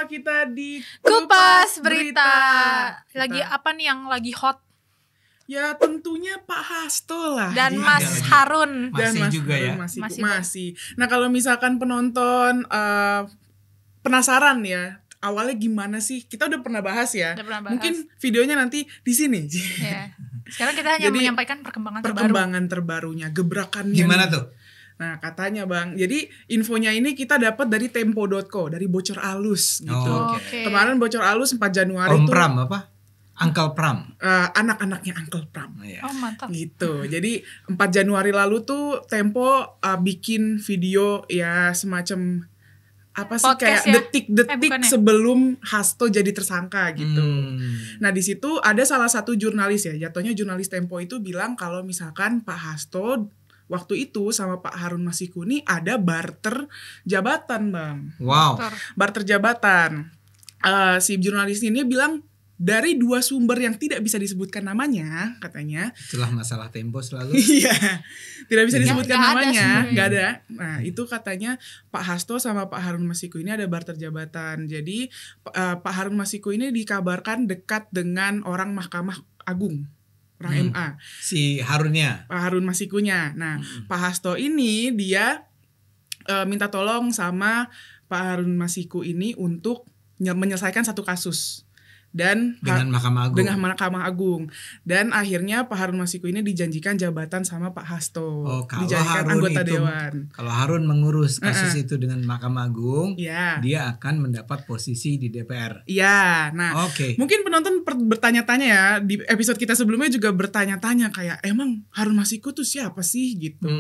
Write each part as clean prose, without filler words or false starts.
bersama kita di Kupas Berita. Lagi Kita- apa nih yang lagi hot? Ya tentunya Pak Hasto lah. Dan Gitu. Mas Harun. Dan Masih Mas juga Harun ya? Masih. Nah kalau misalkan penonton penasaran ya, awalnya gimana sih? Kita udah pernah bahas ya. Udah pernah bahas. Mungkin videonya nanti di sini. Ya. Sekarang kita hanya Jadi, menyampaikan perkembangan terbaru. Perkembangan terbarunya, gebrakannya. Gimana nih. tuh? Nah katanya Bang, jadi infonya ini kita dapat dari tempo.co, dari bocor alus gitu. Oh, Oke. Kemarin bocor alus 4 Januari Om tuh Pram apa? Uncle Pram. anak-anaknya Uncle Pram. Iya. Oh mantap. Gitu. Jadi 4 Januari lalu tuh Tempo bikin video ya semacam apa sih Podcast kayak ya? detik-detik Bukan ya? sebelum Hasto jadi tersangka gitu. Hmm. Nah, di situ ada salah satu jurnalis ya, jatuhnya jurnalis Tempo itu bilang kalau misalkan Pak Hasto waktu itu sama Pak Harun Masiku ini ada barter jabatan, Bang. Wow. Barter jabatan. Si jurnalis ini bilang dari 2 sumber yang tidak bisa disebutkan namanya, katanya. Itulah masalah Tempo selalu. Iya, tidak bisa Nggak disebutkan ada namanya, sumbernya. nggak ada. Nah itu katanya Pak Hasto sama Pak Harun Masiku ini ada barter jabatan. Jadi Pak Harun Masiku ini dikabarkan dekat dengan orang Mahkamah Agung, orang MA, Si Harunnya. Pak Harun Masikunya. Nah Pak Hasto ini dia minta tolong sama Pak Harun Masiku ini untuk menyelesaikan satu kasus. Dan Dengan Mahkamah Agung. dengan Mahkamah Agung, dan akhirnya Pak Harun Masiku ini dijanjikan jabatan sama Pak Hasto, Oh, kalau dijanjikan Harun anggota itu, dewan. Kalau Harun mengurus kasus itu dengan Mahkamah Agung, Ya, dia akan mendapat posisi di DPR. ya. Nah, Oke. mungkin penonton bertanya-tanya ya, di episode kita sebelumnya juga bertanya-tanya kayak emang Harun Masiku tuh siapa sih gitu?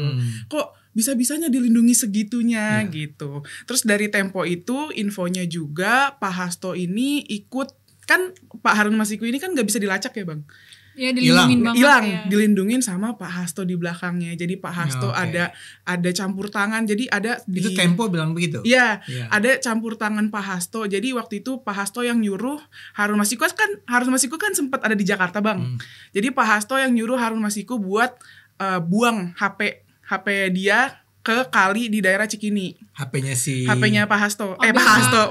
Kok bisa-bisanya dilindungi segitunya Ya. gitu. Terus dari Tempo itu infonya juga Pak Hasto ini ikut, kan Pak Harun Masiku ini kan nggak bisa dilacak ya Bang. Ya dilindungin banget Hilang, ya. dilindungin sama Pak Hasto di belakangnya. Jadi Pak Hasto Oke. ada campur tangan. Jadi ada di Itu Tempo bilang begitu. Iya, Iya. ada campur tangan Pak Hasto. Jadi waktu itu Pak Hasto yang nyuruh Harun Masiku kan sempat ada di Jakarta, Bang. Jadi Pak Hasto yang nyuruh Harun Masiku buat buang HP dia ke kali di daerah Cikini. HP-nya si HP-nya Pak Hasto. biar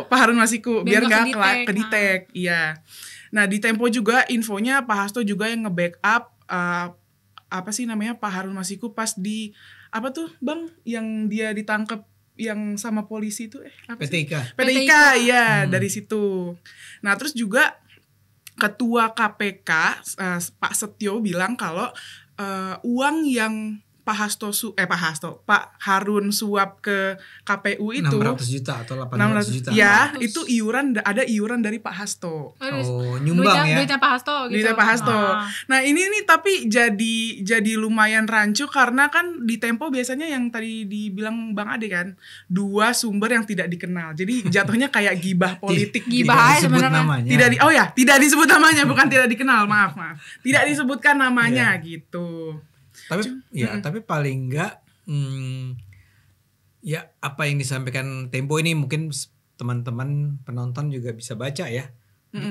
Pak Harun Masiku biar biar nggak nggak kedetek. kedetek. Iya. Nah, di Tempo juga infonya Pak Hasto juga yang nge-backup apa sih namanya Pak Harun Masiku pas di apa tuh, Bang, yang dia ditangkap yang sama polisi itu apa sih? PTIK. PTIK, ya, dari situ. Nah, terus juga Ketua KPK Pak Setio bilang kalau uang yang Pak Harun suap ke KPU itu 600 juta atau 800 juta. Ya, itu ada iuran dari Pak Hasto. Oh, nyumbang ya. Duitnya Pak Hasto gitu. Duitnya Pak Hasto. Ah. Nah, ini nih tapi jadi lumayan rancu karena kan di Tempo biasanya yang tadi dibilang Bang Ade kan, 2 sumber yang tidak dikenal. Jadi jatuhnya kayak gibah politik. Gibah Tidak aja disebut sebenarnya. namanya. Tidak disebut namanya, bukan tidak dikenal, maaf. Tidak disebutkan namanya gitu. Tapi paling enggak ya apa yang disampaikan Tempo ini mungkin teman-teman penonton juga bisa baca ya.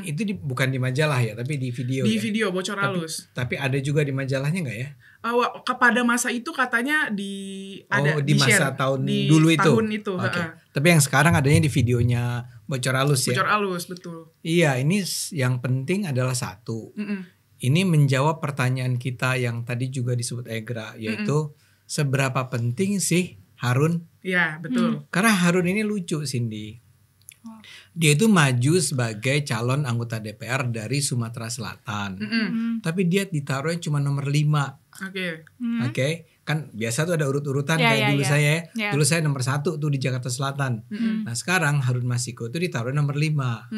Itu bukan di majalah ya, tapi di video Di ya. video bocor halus. Tapi ada juga di majalahnya enggak ya? Pada masa itu katanya ada di masa di-share tahun di dulu itu. Tahun itu, Oke. Tapi yang sekarang adanya di videonya bocor halus ya. bocor halus, betul. Iya, ini yang penting adalah satu. Ini menjawab pertanyaan kita yang tadi juga disebut Egra, yaitu seberapa penting sih Harun? Iya, betul. Karena Harun ini lucu, Cindy. Dia itu maju sebagai calon anggota DPR dari Sumatera Selatan. Tapi dia ditaruhnya cuma nomor 5. Oke. Oke, kan biasa tuh ada urut-urutan Ya, kayak ya, dulu ya. saya. Ya. Dulu saya nomor 1 tuh di Jakarta Selatan. Nah sekarang Harun Masiku tuh ditaruh nomor 5.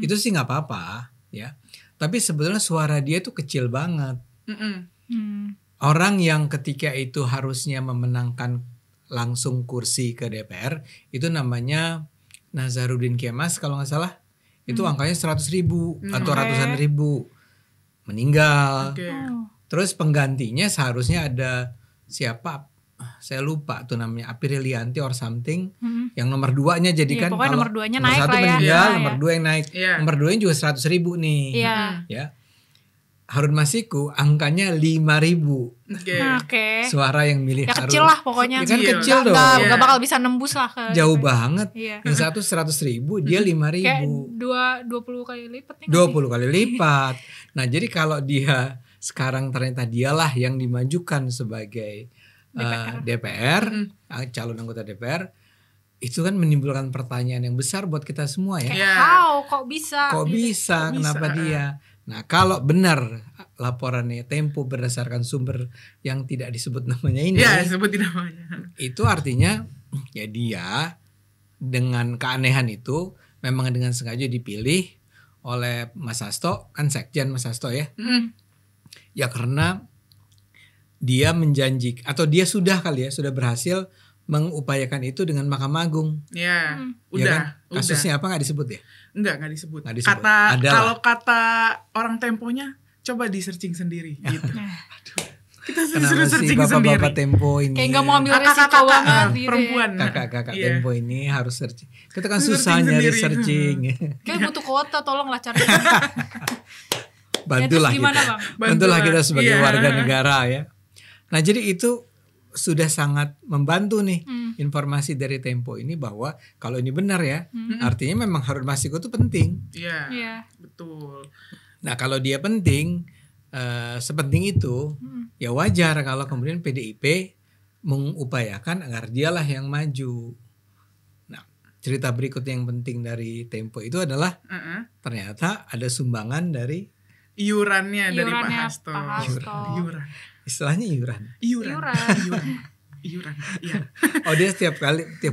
Itu sih nggak apa-apa ya. Tapi sebetulnya suara dia tuh kecil banget. Orang yang ketika itu harusnya memenangkan langsung kursi ke DPR itu namanya Nazarudin Kemas kalau nggak salah. Itu angkanya 100.000 atau ratusan ribu meninggal. Oke. Terus penggantinya seharusnya ada siapa? Saya lupa tuh namanya Apirilianti or something. Yang nomor 2-nya jadi Iya, kan pokoknya kalau nomor 2-nya nomor naik 1 lah ya. meninggal, Iya, nomor iya. 2 yang naik. Iya. Nomor 2-nya juga 100.000 nih. Iya. Ya. Harun Masiku angkanya 5.000 Oke. suara yang milih Ya Harun. kecil lah pokoknya. Ya kan Kecil. kecil dong. Gak bakal bisa nembus lah ke Jauh banget. Iya. Yang satu 100.000, dia 5.000. Kayak 20 kali lipat nih. 20 kali lipat. Nah, jadi kalau dia sekarang ternyata dialah yang dimajukan sebagai DPR, calon anggota DPR, itu kan menimbulkan pertanyaan yang besar buat kita semua ya. Kayak how kok bisa? Kok gitu. bisa? Kenapa dia? Nah, kalau benar laporannya Tempo berdasarkan sumber yang tidak disebut namanya ini, ya sebutin namanya, itu artinya ya dia dengan keanehan itu memang dengan sengaja dipilih oleh Mas Hasto, kan sekjen Mas Hasto ya. Ya karena dia menjanjikan atau dia sudah berhasil mengupayakan itu dengan Mahkamah Agung. Ya, Ya kan? Kasusnya apa nggak disebut ya? Nggak disebut. Nggak disebut. Kalau kata orang Temponya, coba di searching sendiri gitu. Kita Kenapa suruh sih searching bapak-bapak sendiri. Tempo ini? Kayak gak mau ambil resiko Kakak-kakak banget gitu. perempuan. Kakak-kakak Iya. Tempo ini harus searching. Kita kan Searching susah nyari sendiri. searching. Kayak butuh kuota, tolonglah cari. Bantulah Ya, terus gimana, kita. Bang? Bantulah kita sebagai Iya. warga negara ya. Nah, jadi itu sudah sangat membantu nih informasi dari Tempo ini bahwa kalau ini benar ya, artinya memang Harun Masiku itu penting. Iya. Iya. Betul. Nah, kalau dia penting, sepenting itu, ya wajar kalau kemudian PDIP mengupayakan agar dialah yang maju. Nah, cerita berikutnya yang penting dari Tempo itu adalah ternyata ada sumbangan dari Iurannya dari Pak Iurannya Hasto. Pak Hasto. Iuran. istilahnya iuran. Iuran. Iya. Oh, dia tiap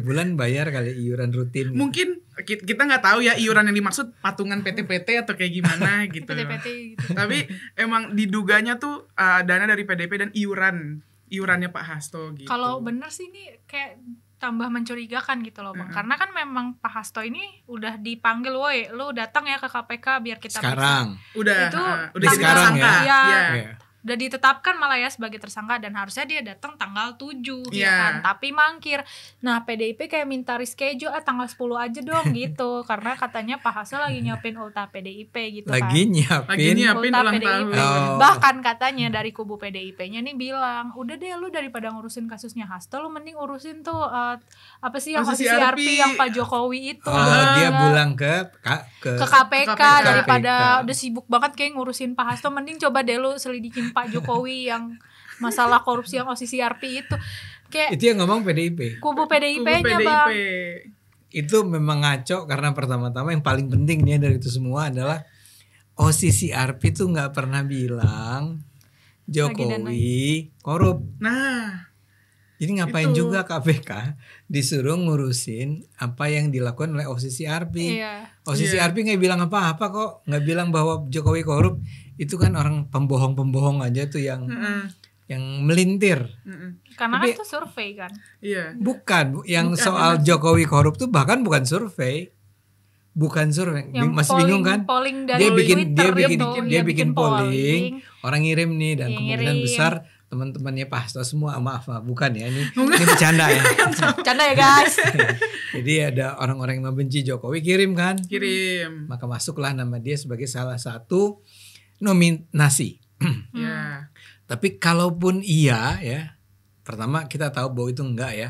bulan bayar kali iuran rutin. Gitu. Mungkin kita nggak tahu ya iuran yang dimaksud patungan PT-PT atau kayak gimana gitu. PT-PT gitu. Tapi emang diduganya tuh dana dari PDP dan iurannya Pak Hasto gitu. Kalau bener sih ini kayak tambah mencurigakan gitu loh Bang. Karena kan memang Pak Hasto ini udah dipanggil, woi lu datang ya ke KPK biar kita sekarang udah Itu udah jadi sekarang tersangka. ya. ya. udah ditetapkan malah ya sebagai tersangka dan harusnya dia datang tanggal 7 ya Iya. kan, tapi mangkir. Nah PDIP kayak minta reschedule tanggal 10 aja dong gitu karena katanya Pak Hasto lagi nyiapin ulta PDIP gitu lagi kan. nyiapin Ulta ulang PDIP. tahun. Oh. Bahkan katanya dari kubu PDIP-nya nih bilang, udah deh lu daripada ngurusin kasusnya Hasto, lu mending urusin tuh apa sih yang Kasus CRP CRP. yang Pak Jokowi itu. dia pulang ke KPK daripada KPK. udah sibuk banget kayak ngurusin Pak Hasto, mending coba deh lu selidikin Pak Jokowi yang masalah korupsi yang OCCRP itu. Kayak itu yang ngomong PDIP. kubu Kubu PDIP-nya PDIP. Bang. Itu memang ngaco karena pertama-tama yang paling penting nih dari itu semua adalah OCCRP itu nggak pernah bilang Jokowi korup. Nah, Jadi ngapain itu. juga KPK disuruh ngurusin apa yang dilakukan oleh OCCRP. Iya. OCCRP nggak bilang apa-apa kok, nggak bilang bahwa Jokowi korup. Itu kan orang pembohong-pembohong aja tuh yang melintir. Karena Tapi- kan itu survei kan. iya. Bukan yang Bukan, soal Jokowi korup tuh bahkan bukan survei. Bukan survei. Yang Masih bingung kan? polling dari Dia bikin Twitter dia bikin itu, dia iya, bikin polling, orang ngirim nih dan Iya, kemungkinan ngirim. besar teman-temannya Pak Hasto semua maaf bukan ya ini bercanda ya. Canda ya guys. Jadi ada orang-orang yang membenci Jokowi kirim kan, Kirim. maka masuklah nama dia sebagai salah satu nominasi. Ya. Tapi kalaupun iya ya, pertama kita tahu bahwa itu enggak ya.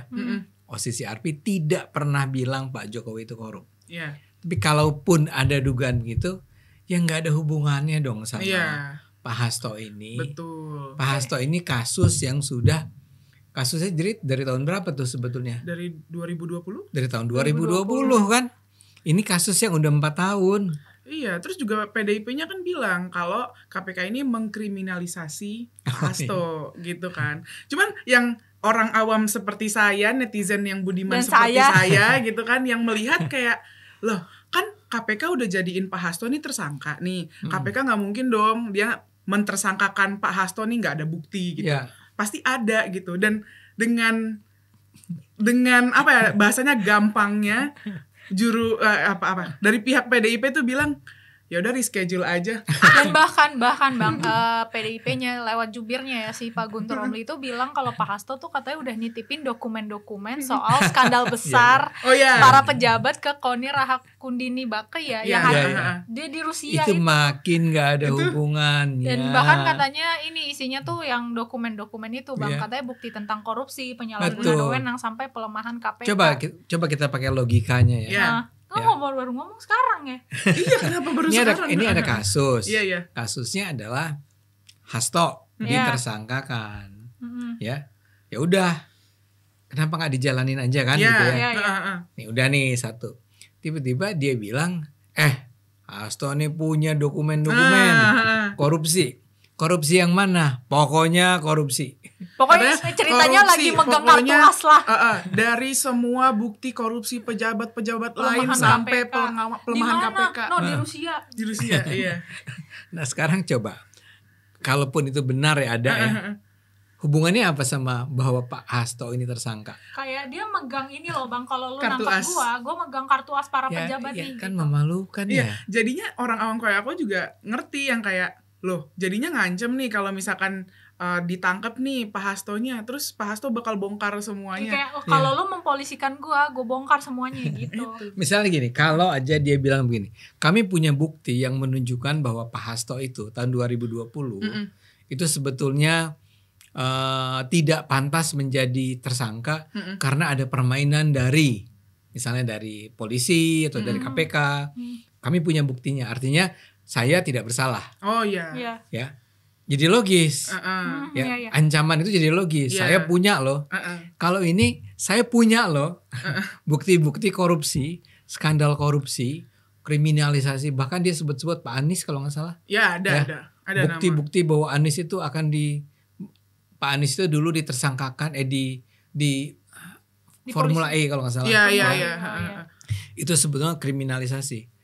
OCCRP tidak pernah bilang Pak Jokowi itu korup. Iya. Tapi kalaupun ada dugaan gitu, ya nggak ada hubungannya dong sama Iya. Pak Hasto ini. Betul. Pak Hasto ini kasusnya jadi dari tahun berapa tuh sebetulnya? Dari 2020? Dari tahun 2020 kan? Ini kasus yang udah 4 tahun. Iya, terus juga PDIP-nya kan bilang kalau KPK ini mengkriminalisasi Pak Hasto gitu kan. Cuman yang orang awam seperti saya, netizen yang budiman Dan seperti saya. saya gitu kan, yang melihat kayak, loh kan KPK udah jadiin Pak Hasto nih tersangka nih. KPK nggak mungkin dong dia mentersangkakan Pak Hasto nih nggak ada bukti gitu. Ya. Pasti ada gitu. Dan dengan apa ya bahasanya gampangnya dari pihak PDIP tuh bilang ya udah reschedule aja. Dan bahkan Bang, PDIP-nya lewat jubirnya ya si Pak Guntur Romli itu bilang kalau Pak Hasto tuh katanya udah nitipin dokumen-dokumen soal skandal besar para pejabat ke Koni Rahakundini Bakri ya, yang dia di Rusia itu makin nggak ada hubungannya. Dan bahkan katanya ini isinya tuh yang dokumen-dokumen itu Bang, katanya bukti tentang korupsi, penyalahgunaan wewenang sampai pelemahan KPK. Coba kita pakai logikanya ya. Baru ngomong sekarang ya. Iya, kenapa baru sekarang? Ini ada kasus. Iya. Kasusnya adalah Hasto ditersangkakan. Ya udah. Kenapa nggak dijalanin aja kan gitu ya? Nih udah nih satu. Tiba-tiba dia bilang, Hasto nih punya dokumen-dokumen korupsi. Korupsi yang mana? Pokoknya korupsi. Pokoknya ceritanya korupsi, lagi megang kartu as lah. Dari semua bukti korupsi pejabat-pejabat lain sampai pelemahan KPK. Di Rusia. Di Rusia, iya. Nah sekarang coba, kalaupun itu benar ya ada ya, hubungannya apa sama bahwa Pak Hasto ini tersangka? Kayak dia megang ini loh Bang, kalau lu nangkap gua megang kartu as para pejabat nih. Kan gitu. Memalukan ya. Jadinya orang awam kayak aku juga ngerti yang kayak, loh jadinya ngancem nih kalau misalkan ditangkap nih Pak Hastonya, terus Pak Hasto bakal bongkar semuanya. Kayak kalau lu mempolisikan gue bongkar semuanya gitu. Misalnya gini, kalau aja dia bilang begini, kami punya bukti yang menunjukkan bahwa Pak Hasto itu tahun 2020 itu sebetulnya tidak pantas menjadi tersangka karena ada permainan dari misalnya dari polisi atau dari KPK. Kami punya buktinya, artinya saya tidak bersalah. Oh iya. Ya. Jadi logis. Ancaman itu jadi logis. Saya punya loh. Kalau ini saya punya loh. Bukti-bukti korupsi, skandal korupsi, kriminalisasi, bahkan dia sebut-sebut Pak Anies kalau nggak salah. Ya, ada bukti-bukti bahwa Anies itu akan Pak Anies itu dulu ditersangkakan di Formula E kalau nggak salah. Iya. Itu sebetulnya kriminalisasi.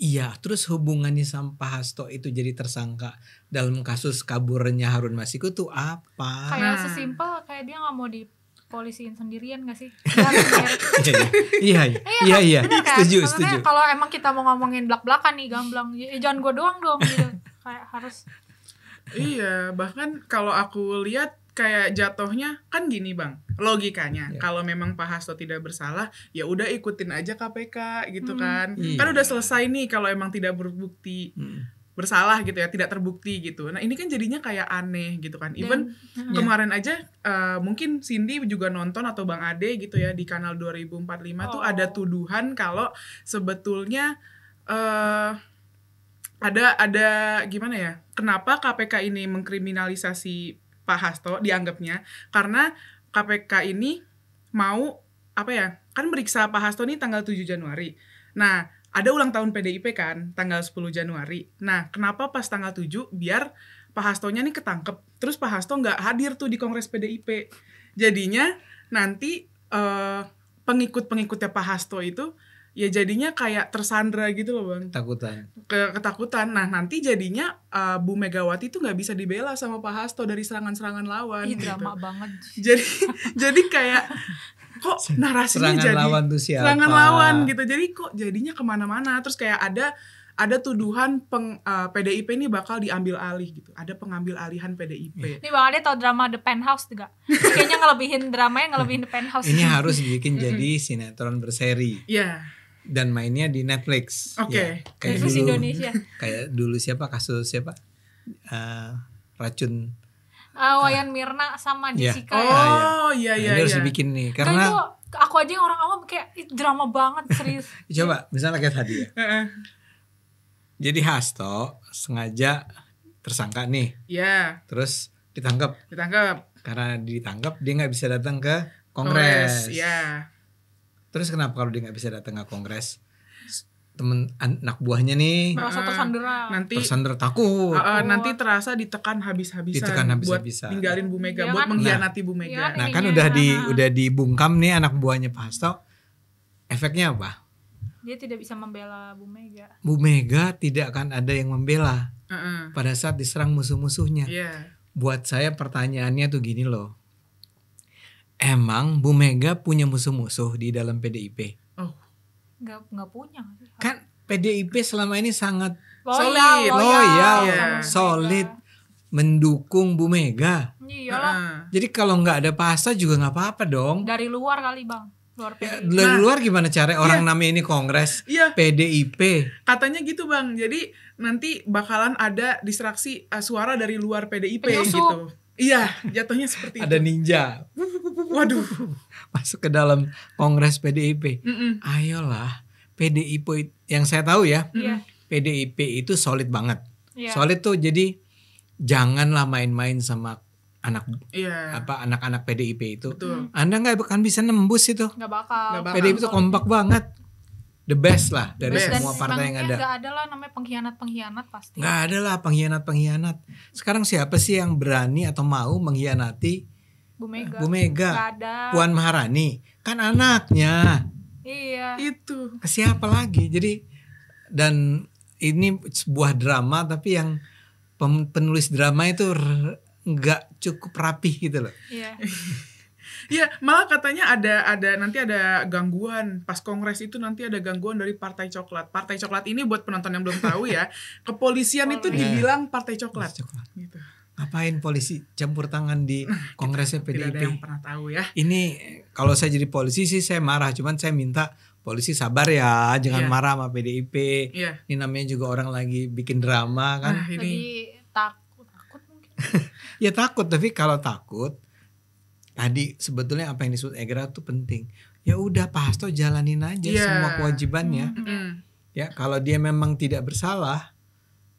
Iya, terus hubungannya sama Pak Hasto itu jadi tersangka dalam kasus kaburnya Harun Masiku tuh apa? Kayak sesimpel kayak dia nggak mau dipolisiin sendirian nggak sih? Iya. Setuju. Kalau emang kita mau ngomongin belak-belakan nih gamblang, jangan gue doang dong gitu. Kayak harus. Iya, bahkan kalau aku lihat kayak jatuhnya kan gini Bang, logikanya kalau memang Pak Hasto tidak bersalah ya udah ikutin aja KPK gitu kan. Kan udah selesai nih kalau emang tidak berbukti bersalah gitu ya, tidak terbukti gitu. Nah ini kan jadinya kayak aneh gitu kan. Even kemarin aja mungkin Cindy juga nonton atau Bang Ade gitu ya di kanal 2045 tuh ada tuduhan kalau sebetulnya ada gimana ya, kenapa KPK ini mengkriminalisasi Pak Hasto dianggapnya karena KPK ini mau kan meriksa Pak Hasto ini tanggal 7 Januari. Nah, ada ulang tahun PDIP kan tanggal 10 Januari. Nah, kenapa pas tanggal 7 biar Pak Hastonya nih ketangkep. Terus Pak Hasto nggak hadir tuh di Kongres PDIP. Jadinya nanti pengikut-pengikutnya Pak Hasto itu ya jadinya kayak tersandra gitu loh Bang. Ketakutan. Nah nanti jadinya Bu Megawati tuh nggak bisa dibela sama Pak Hasto dari serangan-serangan lawan. Drama banget. Jadi kayak kok narasinya serangan lawan gitu. Jadi kok jadinya kemana-mana. Terus kayak ada tuduhan PDIP ini bakal diambil alih gitu. Ada pengambil alihan PDIP. Ini Bang Ade tau drama The Penthouse juga? Kayaknya ngelebihin The Penthouse. Ini harus dibikin jadi sinetron berseri. Iya. Dan mainnya di Netflix. Oke. Kayak dulu Indonesia. Kayak dulu kasus siapa? Racun. Wayan Mirna sama Jessica. Iya. Ini harus dibikin nih karena itu aku aja yang orang awam kayak drama banget serius. Coba misalnya kayak tadi ya. Jadi Hasto sengaja tersangka nih. Iya. Terus ditangkap. Karena ditangkap dia nggak bisa datang ke Kongres. Iya. Terus kenapa kalau dia nggak bisa datang ke Kongres? Temen anak buahnya nih merasa tersandera. Tersandera takut. Nanti terasa ditekan habis-habisan. Buat ninggalin Bu Mega, buat mengkhianati Bu Mega. Nah kan udah dibungkam nih anak buahnya Pak Hasto. Efeknya apa? Dia tidak bisa membela Bu Mega. Bu Mega tidak akan ada yang membela pada saat diserang musuh-musuhnya. Buat saya pertanyaannya tuh gini loh. Emang Bu Mega punya musuh-musuh di dalam PDIP? Nggak punya. Kan PDIP selama ini sangat solid, mendukung Bu Mega. Iyalah. Jadi kalau nggak ada Pak Hasto juga nggak apa-apa dong. Dari luar kali Bang. Dari luar gimana cara orang namanya ini Kongres PDIP? Katanya gitu Bang. Jadi nanti bakalan ada distraksi suara dari luar PDIP gitu. Iya, jatuhnya seperti itu. Ada ninja. Waduh, masuk ke dalam Kongres PDIP. Ayolah, PDIP yang saya tahu ya. PDIP itu solid banget. Solid tuh jadi janganlah main-main sama anak-anak PDIP itu. Betul. Anda nggak akan bisa nembus itu. Nggak bakal. PDIP itu kompak banget. The best lah dari semua partai yang ada. Nggak ada lah namanya pengkhianat pasti. Nggak ada lah pengkhianat. Sekarang siapa sih yang berani atau mau mengkhianati Bu Mega? Nggak ada. Puan Maharani kan anaknya. Iya. Itu ke siapa lagi? Jadi dan ini sebuah drama tapi yang penulis drama itu nggak cukup rapih gitu loh. Iya. Ya, malah katanya nanti ada gangguan pas kongres itu, nanti ada gangguan dari Partai Coklat. Partai Coklat ini buat penonton yang belum tahu ya, kepolisian itu dibilang Partai Coklat. Gitu. Ngapain polisi campur tangan di kongresnya PDIP? Tidak ada yang pernah tahu ya. Ini kalau saya jadi polisi sih saya marah, cuman saya minta polisi sabar ya, jangan marah sama PDIP. Ini namanya juga orang lagi bikin drama kan. Jadi takut mungkin. Ya takut, tapi kalau takut tadi sebetulnya apa yang disebut Egra itu penting. Ya udah Pak Hasto jalanin aja semua kewajibannya. Ya kalau dia memang tidak bersalah,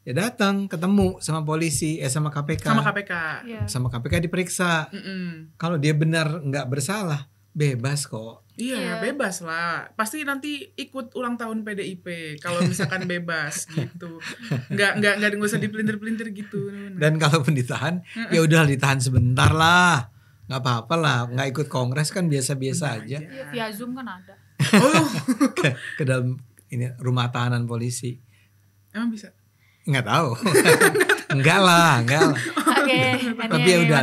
ya datang ketemu sama polisi, sama KPK. Sama KPK diperiksa. Kalau dia benar nggak bersalah, bebas kok. Iya, bebas lah. Pasti nanti ikut ulang tahun PDIP kalau misalkan bebas gitu. Enggak usah dipelintir-pelintir gitu. Dan kalaupun ditahan, ya udah ditahan sebentar lah. Nggak apa-apa lah, nggak ikut kongres kan biasa-biasa aja. Iya, via Zoom kan ada. ke dalam ini rumah tahanan polisi. Emang bisa? Nggak tahu. Enggak lah. Oke. Tapi ya udah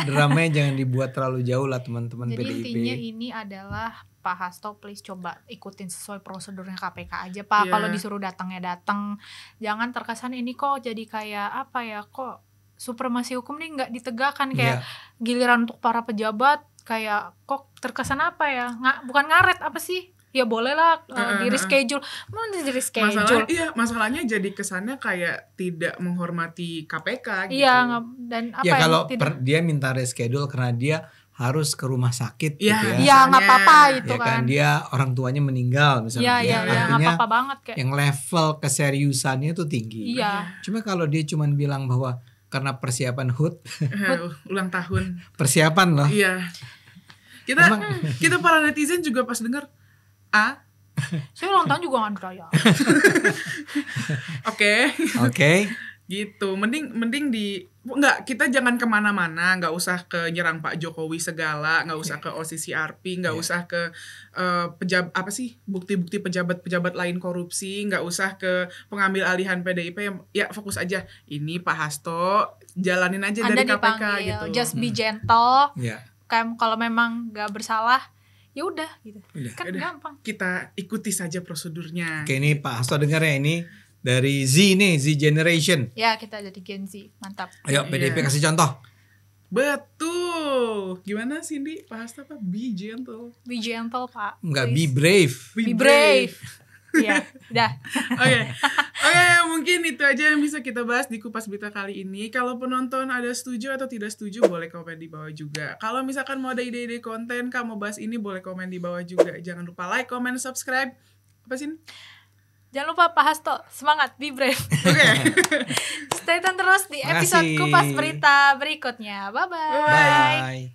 dramanya jangan dibuat terlalu jauh lah teman-teman PDIP. Jadi intinya ini adalah Pak Hasto please coba ikutin sesuai prosedurnya KPK aja Pak. Kalau disuruh datang, jangan terkesan ini kok jadi kayak apa ya, kok supremasi hukum nih nggak ditegakkan, kayak giliran untuk para pejabat kayak kok terkesan apa ya, bukan ngaret apa sih, ya boleh lah di reschedule, mau di reschedule. Masalahnya jadi kesannya kayak tidak menghormati KPK gitu. Iya, dan apa ya kalau dia minta reschedule karena dia harus ke rumah sakit gitu ya. Iya, nggak apa-apa itu ya kan. Dia orang tuanya meninggal misalnya. Iya, nggak apa-apa banget kayak. Yang level keseriusannya tuh tinggi. Iya. Cuma kalau dia cuma bilang bahwa karena persiapan HUT ulang tahun. Persiapan loh. Iya. Kita para netizen juga pas dengar saya ulang tahun juga nggak diraya. Oke. Gitu. Mending kita jangan kemana-mana, nggak usah ke nyerang Pak Jokowi segala, nggak usah ke OCCRP, nggak usah ke bukti-bukti pejabat lain korupsi, nggak usah ke pengambil alihan PDIP. Ya fokus aja. Ini Pak Hasto jalanin aja Anda dari KPK dipanggil, gitu. Just be gentle. Kayak kalau memang nggak bersalah, ya udah gitu. Kan gampang. Kita ikuti saja prosedurnya. Oke, ini Pak Hasto dengar ya, ini dari Z Generation. Ya, kita jadi Gen Z. Mantap. Ayo PDIP kasih contoh. Betul. Gimana Cindy? Pak Hasto apa? Be gentle. Be gentle, Pak. Enggak, be brave. Be brave. Iya, udah. Oke, mungkin itu aja yang bisa kita bahas di Kupas Berita kali ini. Kalau penonton ada setuju atau tidak setuju, boleh komen di bawah juga. Kalau misalkan mau ada ide-ide konten, kamu bahas ini, boleh komen di bawah juga. Jangan lupa like, comment, subscribe. Apa sih? Jangan lupa Pak Hasto, semangat, be brave. Stay tune terus di episode Kupas Berita berikutnya. Bye-bye. Bye.